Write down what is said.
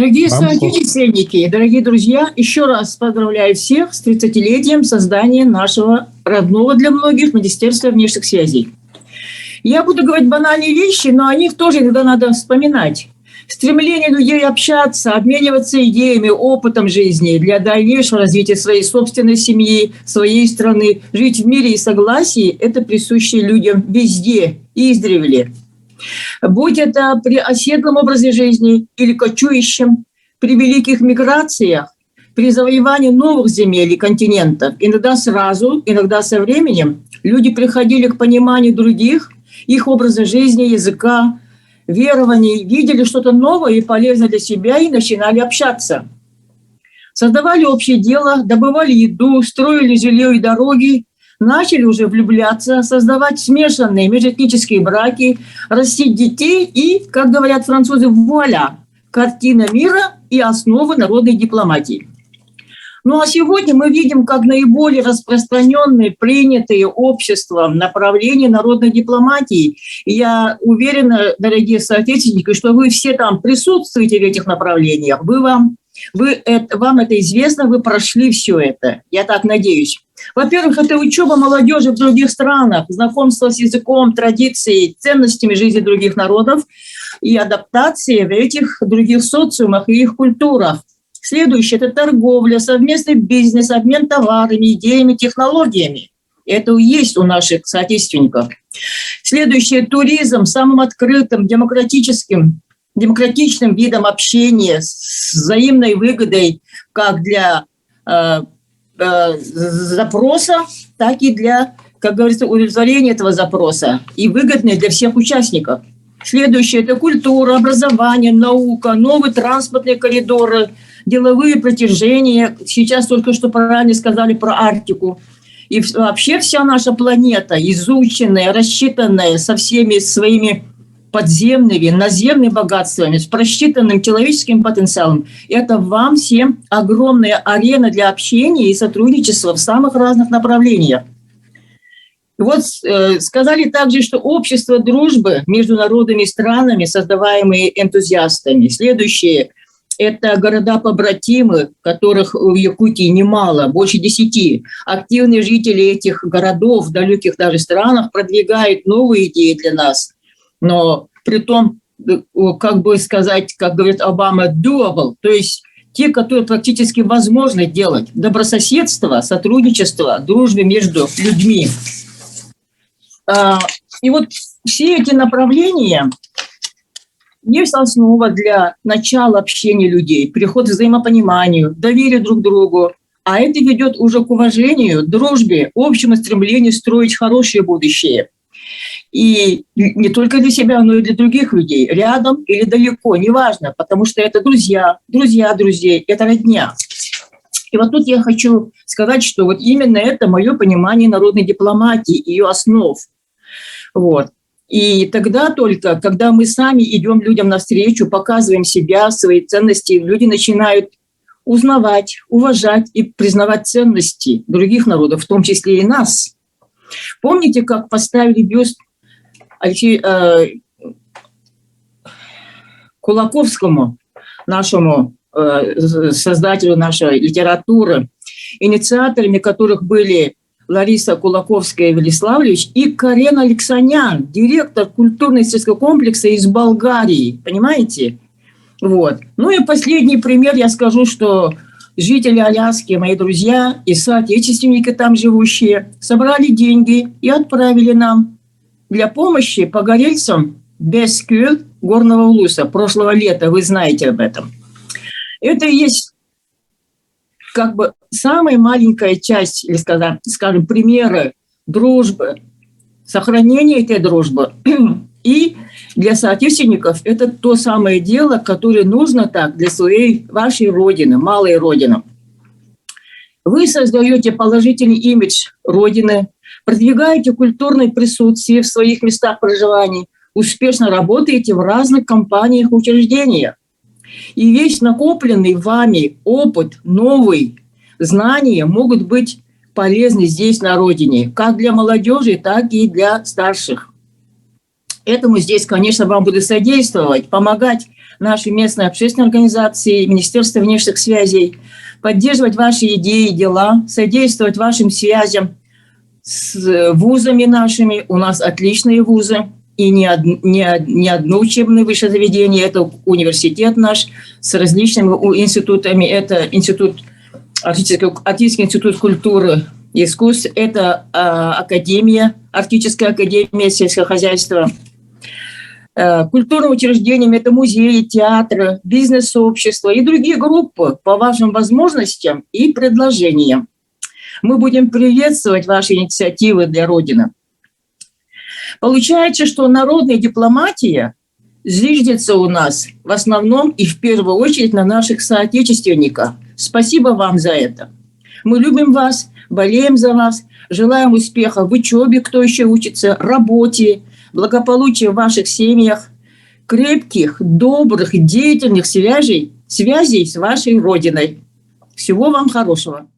Дорогие соотечественники, дорогие друзья, еще раз поздравляю всех с 30-летием создания нашего родного для многих Министерства внешних связей. Я буду говорить банальные вещи, но о них тоже иногда надо вспоминать. Стремление людей общаться, обмениваться идеями, опытом жизни для дальнейшего развития своей собственной семьи, своей страны, жить в мире и согласии – это присуще людям везде, издревле. Будь это при оседлом образе жизни или кочующем, при великих миграциях, при завоевании новых земель и континентов, иногда сразу, иногда со временем, люди приходили к пониманию других, их образа жизни, языка, верований, видели что-то новое и полезное для себя и начинали общаться. Создавали общее дело, добывали еду, строили жилье и дороги, начали уже влюбляться, создавать смешанные межэтнические браки, растить детей и, как говорят французы, вуаля, картина мира и основы народной дипломатии. Ну а сегодня мы видим, как наиболее распространенные, принятые обществом направления народной дипломатии. И я уверена, дорогие соотечественники, что вы все там присутствуете в этих направлениях. Вам это известно, вы прошли все это. Я так надеюсь. Во-первых, это учеба молодежи в других странах, знакомство с языком, традицией, ценностями жизни других народов и адаптация в этих других социумах и их культурах. Следующее – это торговля, совместный бизнес, обмен товарами, идеями, технологиями. Это и есть у наших соотечественников. Следующее – туризм, самым открытым, демократичным видом общения с взаимной выгодой как для запроса, так и для, как говорится, удовлетворения этого запроса и выгодной для всех участников. Следующее – это культура, образование, наука, новые транспортные коридоры, деловые протяжения. Сейчас только что правильно сказали про Арктику. И вообще вся наша планета, изученная, рассчитанная со всеми своими подземными, наземными богатствами, с просчитанным человеческим потенциалом. Это вам всем огромная арена для общения и сотрудничества в самых разных направлениях. Вот сказали также, что общество дружбы между народами и странами, создаваемые энтузиастами. Следующее – это города-побратимы, которых в Якутии немало, больше 10. Активные жители этих городов в далеких даже странах продвигают новые идеи для нас. Но при том, как бы сказать, как говорит Обама, doable, то есть те, которые практически возможно делать. Добрососедство, сотрудничество, дружбы между людьми. И вот все эти направления есть основа для начала общения людей, переход к взаимопониманию, доверию друг к другу. А это ведет уже к уважению, дружбе, общему стремлению строить хорошее будущее. И не только для себя, но и для других людей, рядом или далеко, неважно, потому что это друзья друзей, это родня. И вот тут я хочу сказать, что вот именно это мое понимание народной дипломатии, ее основ. Вот. И тогда только, когда мы сами идем людям навстречу, показываем себя, свои ценности, люди начинают узнавать, уважать и признавать ценности других народов, в том числе и нас. Помните, как поставили бюст Кулаковскому, нашему создателю нашей литературы, инициаторами которых были Лариса Кулаковская Велиславович и Карен Алексанян, директор культурно-исторического комплекса из Болгарии. Понимаете? Вот. Ну и последний пример я скажу, что жители Аляски, мои друзья и соотечественники там живущие, собрали деньги и отправили нам для помощи погорельцам Бескюль горного улуса прошлого лета. Вы знаете об этом. Это и есть как бы самая маленькая часть, или, скажем, примеры дружбы, сохранения этой дружбы. И для соотечественников это то самое дело, которое нужно так для вашей родины, малой родины. Вы создаете положительный имидж родины, продвигаете культурное присутствие в своих местах проживания, успешно работаете в разных компаниях и учреждениях. И весь накопленный вами опыт, новые знания могут быть полезны здесь, на родине, как для молодежи, так и для старших. Этому здесь, конечно, вам буду содействовать, помогать нашей местной общественной организации, Министерства внешних связей, поддерживать ваши идеи, дела, содействовать вашим связям с вузами нашими. У нас отличные вузы, и не одно учебное высшее заведение, это университет наш с различными институтами. Это Арктический институт культуры и искусств, это Арктическая академия сельского хозяйства. Культурным учреждениям это музеи, театры, бизнес-сообщества и другие группы по вашим возможностям и предложениям. Мы будем приветствовать ваши инициативы для Родины. Получается, что народная дипломатия зиждется у нас в основном и в первую очередь на наших соотечественниках. Спасибо вам за это. Мы любим вас, болеем за вас, желаем успеха в учебе, кто еще учится, работе, благополучия в ваших семьях, крепких, добрых, деятельных связей с вашей Родиной. Всего вам хорошего.